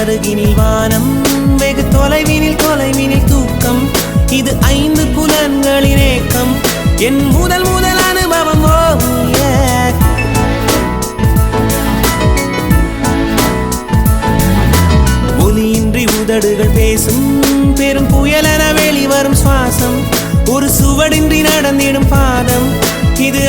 அருகினில் வானம், வெகு தொலைவினில் தூக்கம். இது 5 புலன்களின் ஏக்கம், என் முதல் அனுபவம். ஒலியின்றி உதடுகள் பேசும், பெரும் புயலென வெளிவரும் சுவாசம், ஒரு சுவடின்றி நடந்திடும் பாதம். இது